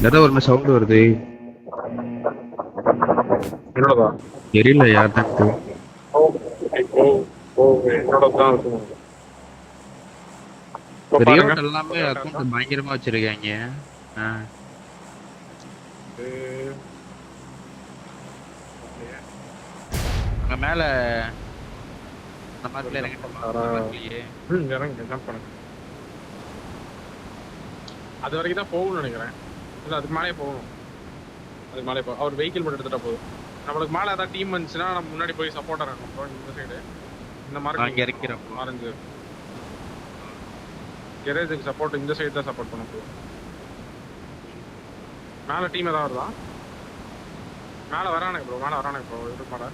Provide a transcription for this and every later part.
ஏதோ ஒரு சவுண்ட் வருது. என்னோடதா? தெரியல யார்தான். என்னோடதான் இருக்கும். ரியோட் எல்லாமே அக்கௌண்ட் பயங்கரமா வச்சிருக்காங்க. அங்க மேல அந்த மாதிரி இறங்க அது வரைக்கும் தான் போகணும்னு நினைக்கிறேன். இல்லை அதுக்கு மேலே போகணும். அதுக்கு மேலே அவர் வெஹிக்கிள் மட்டும் எடுத்துட்டா போதும். நம்மளுக்கு மேலே ஏதாவது டீம் வந்துச்சுன்னா நம்ம முன்னாடி போய் சப்போர்ட்டாக இருக்கணும். இந்த சைடு இந்த மாதிரி இறக்கிறோம். ஆரஞ்சு கெரேஜுக்கு சப்போர்ட் இந்த சைடு தான் சப்போர்ட் பண்ண போதும். மேலே டீம் ஏதாவது வருதா? மேலே வரானுங்க ப்ரோ, மேலே வரானுங்க ப்ரோ. இதுக்கு மேலே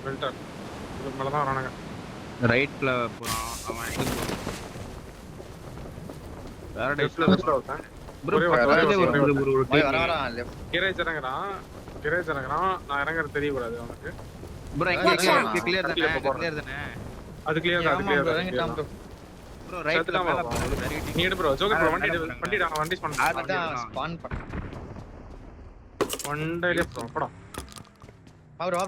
வெல்டர் இதுக்கு மேலே தான் வரானுங்க. ரைட்ல போறான் அவன். வேற லெஃப்ட்ல ஒருத்தன் கிரேஜ் இறங்குறான். நான் இறங்குறது தெரியக்கூடாது அவனுக்கு. அது கிளியர் தான். ப்ரோ ரைட்ல மேல நீ எடு ப்ரோ. ஜோகர் ப்ரோ வண்டி ஸ்பான் பண்ணு. வண்டில போடா. அவரோ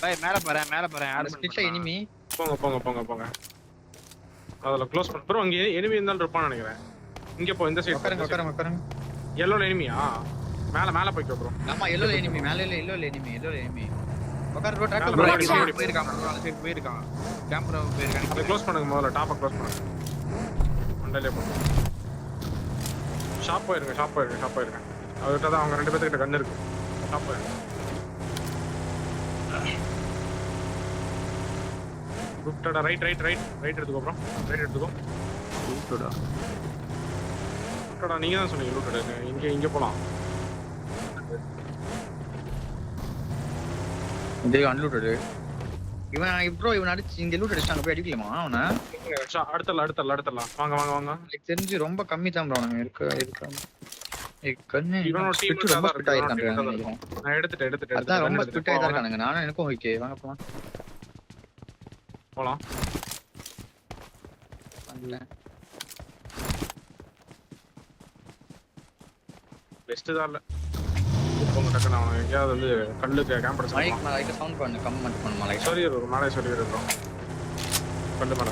பை மேல போறேன் யார் ஸ்பிட்ல எனிமி. போங்க. அதல க்ளோஸ் பண்ணு ப்ரோ. அங்க எனிமி இருந்தாலும் இருப்பான்னு நினைக்கிறேன். இங்க போ இந்த சைடு. உட்காருங்க. yellow எனிமியா? மேல போய்க்கோ ப்ரோ. ஆமா yellow எனிமி. மேல yellow எனிமி. உட்காரு ப்ரோ. டாக் ப்ரோ போயிருக்கான். அந்த சைடு போயிருக்கான். கேமரா போயிருக்கான். அதை க்ளோஸ் பண்ணுங்க முதல்ல. டாப்பை க்ளோஸ் பண்ணுங்க. மண்டலே போ. ஷாப் போயிருங்க. அவர்கிட்ட தான் அவங்க 2 பேர்கிட்ட கன் இருக்கு. ஷாப் போயிருங்க. குப்டடா ரைட் எடுத்துக்கோ ப்ரோ. ரைட் எடுத்துக்கோ. குப்டடா நீங்க தான் சொன்னீங்க லூட்டடா. இங்க போலாம். இது அன்லூட்டட். இவன் அடிச்சு இங்க லூட் அடிச்சாங்க. போய் அடிக்கலாமா அவனை? அடுத்தலாம். வாங்க. எனக்கு தெரிஞ்சு ரொம்ப கம்மி தான் ப்ரோ. நாங்க இருக்க கண்ணு இவனோட டீம் ரொம்ப ஸ்பிட் ஆயிருக்காங்க. நான் எடுத்துட்டேன். அதான் ரொம்ப ஸ்பிட் ஆயிருக்காங்க. நானும் எனக்கும் ஓகே. வாங்க போலாம். பண்ணல பெஸ்ட் தான் இல்ல. போங்க டக்குனு. அவன் எங்கேயாவது வந்து கல்லுக்கு கேம்பர் மைக் லைட்டா சவுண்ட் பண்ணு. கமெண்ட் பண்ணுமா லைட்டா. சொல்லி இருக்கோம். கல்லு மேல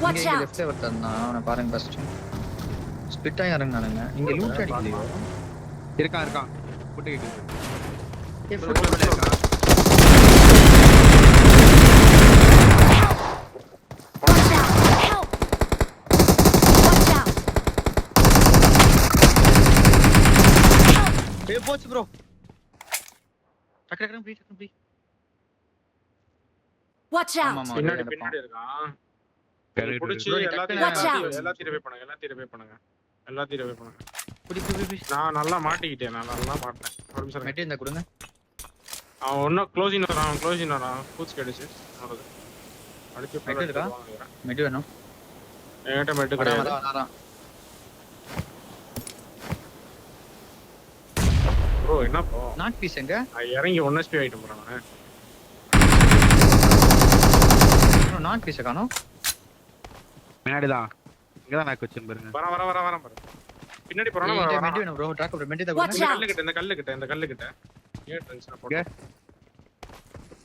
வாட்ச் அவுட். லெஃப்ட்ல வரதா அவனை பாருங்க ஃபர்ஸ்ட். ஸ்பிட் ஆயி இறங்குனானுங்க. இங்க லூட் அடிக்கலையோ? இருக்கான் புட்டு கேக்குது. ஃபுட் இருக்கான். போச்சு ப்ரோ. டக்கு ப்ளீ. Watch out. பின்னாடி இருக்கான். புடிச்சு எல்லாத்தையும் ரிவைவ் பண்ணுங்க. புடி. நான் நல்லா மாட்டிக்கிட்டேன். ஒரு நிமிஷம் மெட்டி இந்த கொடுங்க. அவன் ஒன்னும் க்ளோசிங் வரான். பூட்ஸ் கடிச்சு அவ்வளவு. அடிச்சு மெட்டி இருக்கா? மெட்டி வேணும். என்கிட்ட மெட்டி கிடையாது. வரான். ப்ரோ என்ன ப்ரோ? நாக் பீஸ் எங்க? இறங்கி 1 HP ஆயிட்டு போறான். ப்ரோ நாக் பீஸ் காணோம். பின்னாடி தான். இங்க தான் நாக் வச்சேன் பாருங்க. வர பாரு. பின்னாடி போறானே. மெட்டி வேணும் ப்ரோ. ட்ராக் ப்ரோ மெட்டி தான். இந்த கல்லு கிட்ட. ஏன் டென்ஷன் போற?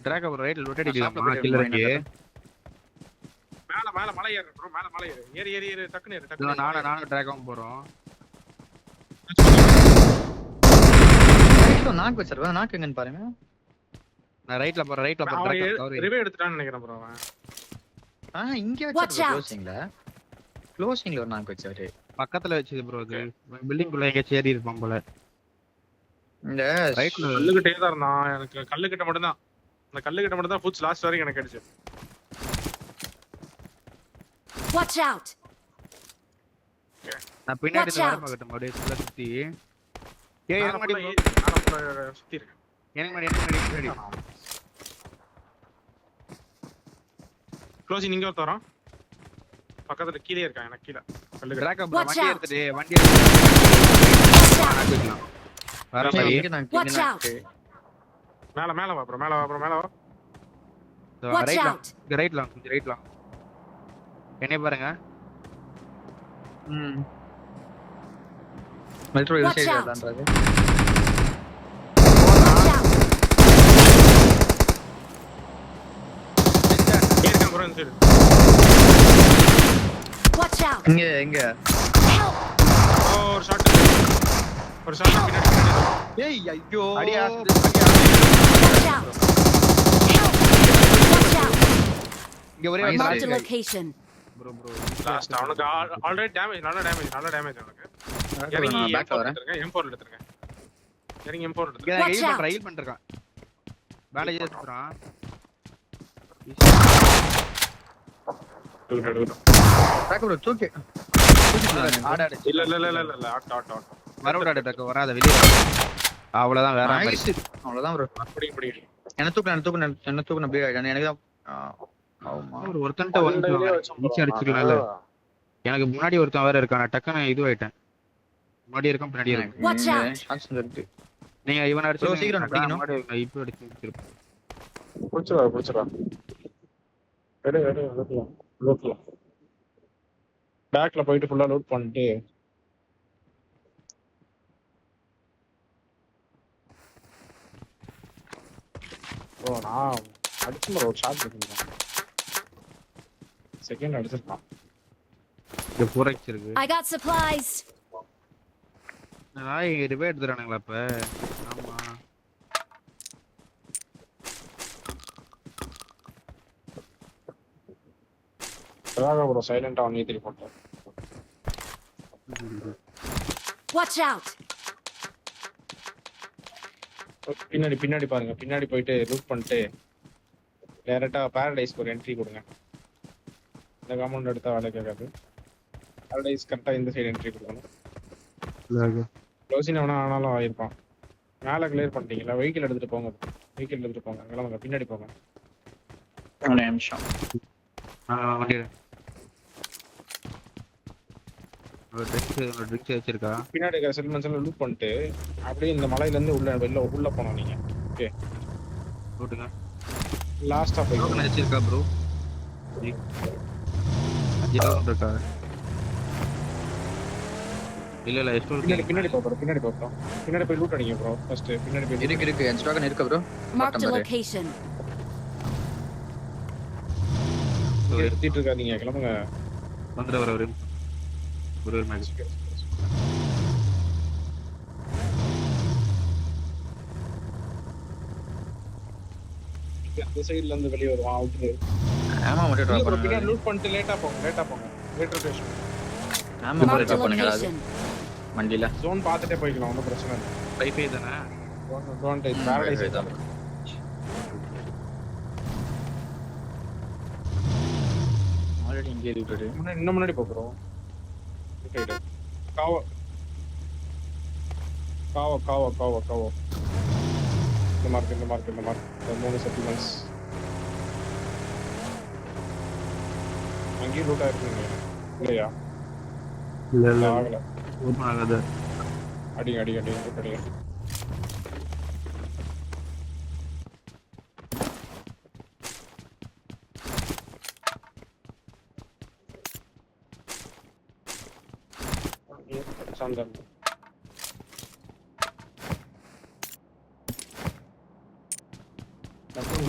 ட்ராக் ப்ரோ ரைட்ல ரொட்டேட் அடிக்கலாமா? கில்லர் இங்க. மேல மலை ஏறு ப்ரோ. மலை ஏறு. டக்குனு ஏறு. நானும் ட்ராக்வும் போறோம். நாக் வச்சிருக்கா. நாக் எங்கன்னு பாருங்க. நான் ரைட்ல போறேன். ரிவே எடுத்துட்டான்னு நினைக்கிறேன் ப்ரோ. இங்க வச்சிருக்கா. க்ளோசிங்ல ஒரு நாக் வச்சாரு. பக்கத்துல வச்சது ப்ரோ. அது பில்டிங் குள்ள எங்க சேரி இருப்பான் போல. இந்த ரைட்ல கல்லுகிட்டே தான் இருந்தான். எனக்கு கல்லுகிட்ட மட்டும் தான். அந்த கல்லுகிட்ட மட்டும் தான் ஃபுட்ஸ் லாஸ்ட் வரைக்கும் எனக்கு அடிச்சு. Watch out. நான் பின்னாடி வர மாட்டேன். அப்படியே சுத்தி சுத்தி இருக்கேன். க்ளோசிங் நீங்க ஒருத்தரம் பக்கத்துல கீழே இருக்கான். எனக்கு கீழே கல்லு ட்ராக் ப்ரோ. வண்டி Watch out. மேல வா ப்ரோ. மேல வா. Watch ரைட்ல out! இங்க ரைட்ல கொஞ்சம் ரைட்ல என்னைய பாருங்க. மெட்ரோ இது Watch side out. வரலான்றது. Watch out! ஏற்கனவே ப்ரோ இந்த சைடு. Watch out! எங்க Help! ஒரு ஷாட் பின்னாடி. ஏய் ஐயோ அடியா Watch out! Help! Watch out! இங்க ஒரே Nice. Marked a location. Bro last அவனுக்கு ஆல்ரெடி டேமேஜ் நல்ல டேமேஜ் அவனுக்கு. இறங்கி நான் பேக் வரேன். M4 எடுத்துருங்க. இறங்கி M4 எடுத்துருங்க. இங்க Watch out. ஹீல் பண்றான். பேண்டேஜ் எடுத்துறான். பேக் ப்ரோ தூக்கி ஆடாடு இல்ல ஆட்டோ மறுபடியும் ஆடு வராத வெளிய. அவ்வளவுதான் வேற மாதிரி. நைஸ் அவ்வளவுதான் ப்ரோ அப்படி என்ன தூக்குன பீட் ஆயிட்டானே எனக்கு தான் ஆமா ஒரு ஒருத்தன்ட்ட ஈஸி அடிச்சுக்கலாம்ல. எனக்கு முன்னாடி ஒருத்தன் வேற இருக்கான். டக்குன்னு இது ஆயிட்டேன். முன்னாடி இருக்கான் பின்னாடி இருக்கு. Watch out. சான்ஸ் இருக்கு நீங்க இவன் அடிச்சு bro, சீக்கிரம் அடிக்கணும். முன்னாடி இப்போ அடிச்சு முடிச்சிருப்பேன். புடிச்சடா லூட்ல பேக்ல போயிட்டு ஃபுல்லா லூட் பண்ணிட்டு ஓ நான் அடிச்சு ஒரு ஷாட் எடுத்துட்டேன். செகண்ட் அடிச்சிருக்கான். இது புரைச்சு இருக்கு. I got supplies. நான் ரிவே எடுத்துறானுங்களா இப்ப? ஆமா. அதான் ப்ரோ சைலண்டா ஒன் ஈ3 போட்டேன். Watch out! பின்னாடி பாருங்க. பின்னாடி போயிட்டு லூட் பண்ணிட்டு டைரக்டா பாரடைஸ்க்கு ஒரு என்ட்ரி கொடுங்க. இந்த காம்பவுண்ட் எடுத்தா வேலை கேட்காது. பாரடைஸ் கரெக்டா இந்த சைடு என்ட்ரி கொடுக்கணும். க்ளோசிங் ஆனாலும் ஆயிருப்பான். மேலே கிளியர் பண்ணிட்டீங்களா? வெஹிக்கிள் எடுத்துட்டு போங்க. கிளம்புங்க பின்னாடி போங்க. ஒரு நிமிஷம் வண்டி ஒரு ட்ரிங்க்ஸ் வச்சிருக்கா. பின்னாடி இருக்கிற செல்மெண்ட்ஸ் எல்லாம் லூட் பண்ணிட்டு அப்படியே இந்த மலையில இருந்து உள்ள போனோம் நீங்க. ஓகே போட்டுங்க. லாஸ்டா போய் டோக்கன் வச்சிருக்கா ப்ரோ? 5000 இருக்கா? இல்ல எஸ்டோர் பின்னாடி போறோம். பின்னாடி போய் லூட் அடிங்க ப்ரோ. ஃபர்ஸ்ட் பின்னாடி போய் இருக்கு என்ஸ்டாகன் இருக்கு ப்ரோ Marked a location. எடுத்துட்டு இருக்காதீங்க. கிளம்புங்க. வந்துற வர ஒரு மேட்ச். அந்த சைடுல இருந்து வெளிய வருவான் அவுட்ல. ஆமா மட்டும் டிராப் பண்ணுங்க பின்னாடி லூட் பண்ணிட்டு லேட்டா போங்க. Later station. ஆமா மட்டும் Marked a டிராப் பண்ணுங்க அது location. வண்டில ஜோன் பார்த்துட்டே போய்க்கலாம். ஒன்றும் பிரச்சனை இல்லை. வைஃபை தானே? அட்வான்டேஜ் பாரடைஸ் தான் ஆல்ரெடி இங்கே விட்டுடு முன்னாடி போகிறோம். காவோ இந்த மார்க் 3 செட்டில்மெண்ட்ஸ் அங்கேயும் லூட் ஆயிருக்குங்க இல்லையா? இல்ல ஆகல. ஓபன் ஆகாது. அடிங்க. சாந்தம்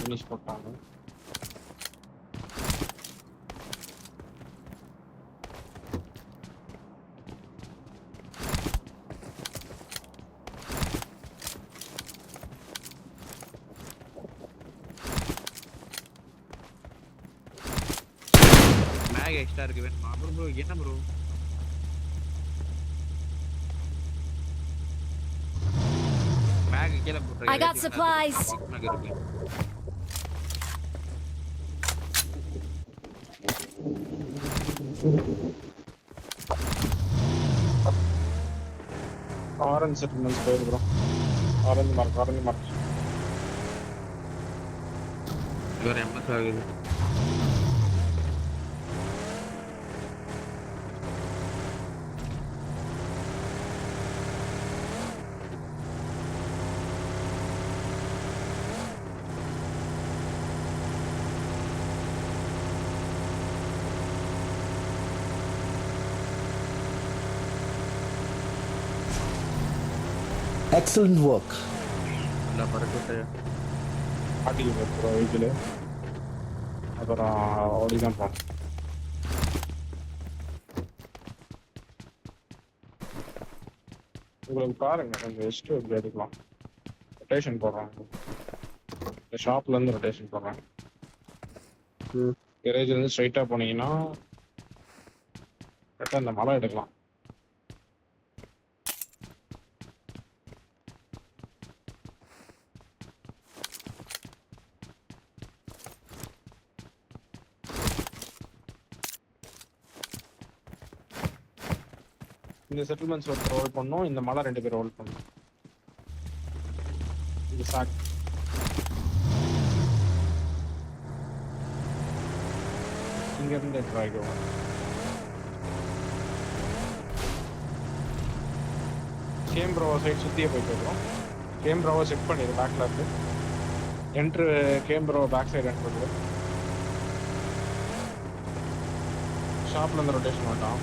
ஃபினிஷ் போட்டாங்க. மேக் எக்ஸ்ட்ரா இருக்கு வேணுமா ப்ரோ? என்ன ப்ரோ மேக் கீழ போட்டு I got supplies. மேக் இருக்கு. ஆரஞ்சு செட்டில்மெண்ட்ஸ் போயிருக்கிறோம். ஆரஞ்சு மார்க் இவர் எம்எஸ் ஆகுது. Excellent work. நல்லா பறக்கட்டு. ஆட்டிக்கு ப்ரோ வெஹிக்கிள். அப்புறம் ஓடி தான் போகணும். உங்களுக்கு பாருங்க கொஞ்சம் எஸ்ட்டு இப்படி எடுக்கலாம். ரொட்டேஷன் போடுறாங்க. இந்த ஷாப்ல இருந்து ரொட்டேஷன் போடுறாங்க. கேரேஜ்ல இருந்து ஸ்ட்ரைட்டா போனீங்கன்னா கரெக்டாக இந்த மலை எடுக்கலாம். இந்த செட்டில்மெண்ட்ஸ் ஒருத்தர் ரோல் பண்ணோம், இந்த மலை 2 பேர் ரோல் பண்ணோம். இது சாக் இங்க இருந்து என்ட்ரு ஆகிடுவோம். கேம்ப்ரோவா சைட் சுத்தியே போயிட்டு இருக்கோம். கேம்ப்ரோவா செக் பண்ணிடு, பேக்ல இருக்கு. என்ட்ரு கேம்ப்ரோவா பேக் சைடு என்ட்ரு பண்ணுவோம். ஷாப்ல இருந்து ரொட்டேஷன் மாட்டோம்.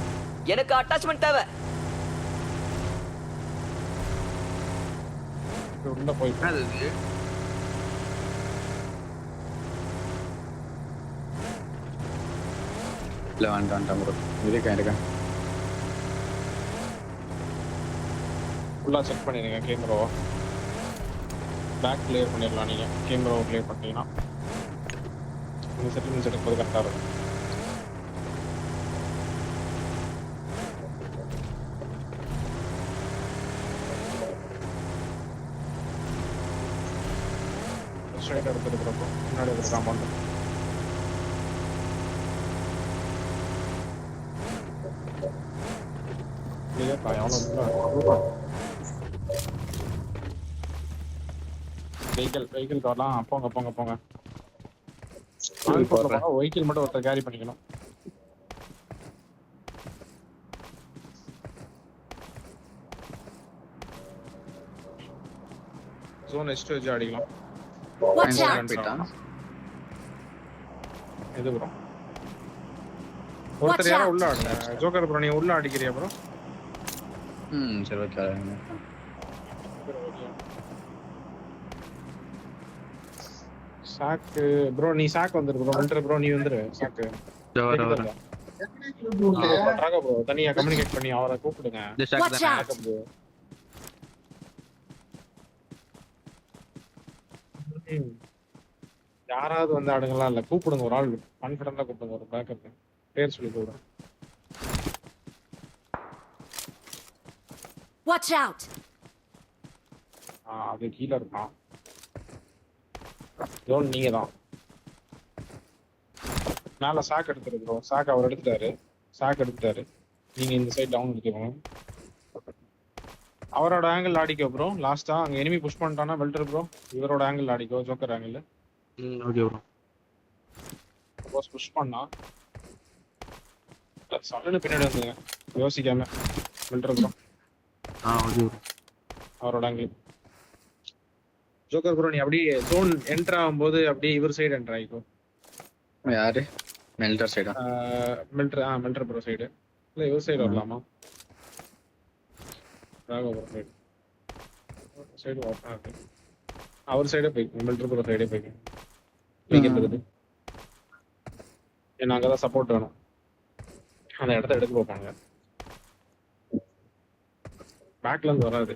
எனக்கு அட்டாச்மெண்ட் தேவை. உள்ள போய் அது இல்ல வேண்டாம் ப்ரோ. இருக்கேன். ஃபுல்லாக செக் பண்ணிடுங்க கேமராவை. பேக் கிளியர் பண்ணிடலாம். நீங்கள் கேமராவை கிளியர் பண்ணிட்டீங்கன்னா இந்த செட்டில்மெண்ட்ஸ் எடுக்கும்போது கரெக்டாக இருக்கும். ஸ்ட்ரைட்டாக எடுத்துருக்கிறப்போ முன்னாடி எடுத்து காம்பவுண்ட் எவ்வளோ வெஹிக்கிள் கார்லாம் போங்க. வெஹிக்கிள் மட்டும் ஒருத்தர் கேரி பண்ணிக்கணும். ஜோன் எஸ்ட் வச்சு அடிக்கலாம். Watch out! எது ப்ரோ? ஒருத்தர் யாரோ உள்ள ஆடுங்க. ஜோக்கர் ப்ரோ, நீ உள்ள அடிக்கிறியா ப்ரோ? சரி ஓகே. சாக்கு ப்ரோ, நீ சாக்கு வந்துரு ப்ரோ. வந்துரு ப்ரோ, நீ வந்துரு சாக்கு. ட்ராகோ ப்ரோ தனியா கம்யூனிகேட் பண்ணி அவரை கூப்பிடுங்க. Watch out! யாராவது வந்து ஆடுங்களா இல்ல, கூப்பிடுங்க ஒரு ஆள் கான்ஃபிடண்டா கூப்பிடுங்க, ஒரு பேக்கப் பேர் சொல்லி கூப்பிடுங்க. Watch out! அது கீழே இருக்கான். ஜோன் நீங்க தான். மேல சாக் எடுத்துரு ப்ரோ. சாக் அவர் எடுத்துட்டாரு. நீங்க இந்த சைடு டவுன் எடுத்துக்கோங்க. அவரோட ஆங்கிள் ஆடிக்கோ ப்ரோ. லாஸ்டா அங்க எனிமி புஷ் பண்ணிட்டானா வெல்டர் ப்ரோ, இவரோட ஆங்கிள் ஆடிக்கோ. Joker angle. Okay bro. Suppose push பண்ணா சல்லுன்னு பின்னாடி வந்துங்க யோசிக்காம. Welder bro. Okay bro. அவரோட ஆங்கிள். ஜோக்கர் ப்ரோ, நீ அப்படியே ஜோன் என்டர் ஆகும்போது அப்படியே இவர் சைடு என்டர் ஆகிக்கோ. யாரு? மெல்டர் சைடா? மெல்டர் ப்ரோ சைடு இல்ல, இவர் சைடு வரலாமா? ராகவ ப்ரோ சைடு ஓப்பனா இருக்கு. அவர் சைடே போய்க்கும். மெல்டர் ப்ரோ சைடே போய்க்கும். வைக்கிறது ஏன்னா அங்கதான் சப்போர்ட் வேணும். அந்த இடத்த எடுத்து போப்பாங்க. பேக்ல இருந்து வராது.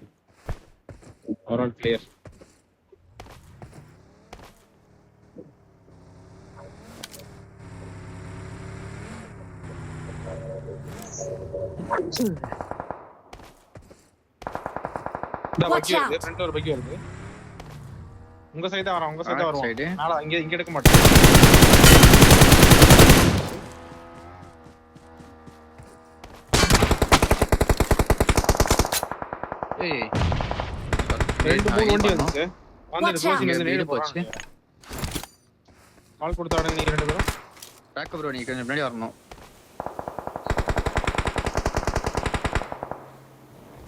ஒரு கிளியர். ஃப்ரண்ட் ஒரு பக்கி வருது. உங்க சைடு தான் வரான். உங்க சைடு தான் வருவான். நாளா இங்க எடுக்க மாட்டேன். ஏய் 2-3 வண்டி வந்துச்சு. வந்து க்ளோசிங் வந்து நேடு போச்சு. கால் கொடுத்தாடுங்க நீங்க 2 பேரும். பேக் ப்ரோ, நீங்க கொஞ்சம் முன்னாடி வரணும்.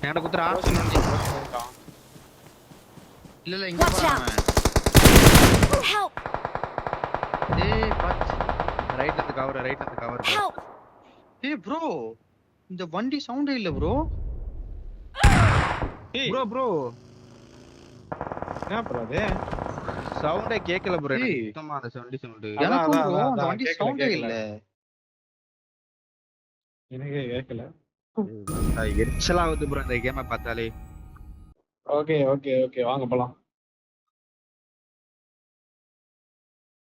என்கிட்ட குத்துறா. இல்ல இங்க போறான். Help! ஏய் பாத்து ரைட்ல இருந்து கவர். Help! ஏய் ப்ரோ, இந்த வண்டி சவுண்டே இல்ல ப்ரோ. ஏய் ப்ரோ என்ன ப்ரோ அது? சவுண்டே கேட்கல ப்ரோ எனக்கு ஏய். சுத்தமா அந்த வண்டி சவுண்டு. அதான், எனக்கும் அதான், bro அந்த அதான், வண்டி கேக்கல, சவுண்டே கேக்கல. இல்ல. எனக்கே கேட்கல. எரிச்சலா ஆகுது ப்ரோ இந்த கேமை பார்த்தாலே. Okay, okay, okay. வாங்க போலாம்.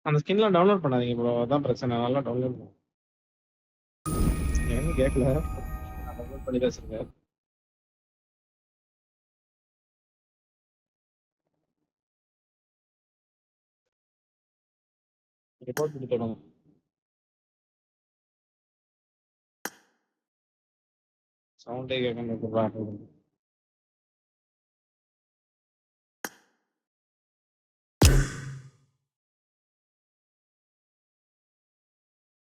அந்த ஸ்கின்லாம் டவுன்லோட் பண்ணாதீங்க ப்ரோ. அதான் பிரச்சனை. நல்லா டவுன்லோட் பண்ணுங்க. எனக்கும் கேட்கல. நான் டவுன்லோட் பண்ணி தான் வச்சிருக்கேன். ரிப்போர்ட் பண்ணி தொடங்க. சவுண்டே கேட்க மாட்டேங்குது.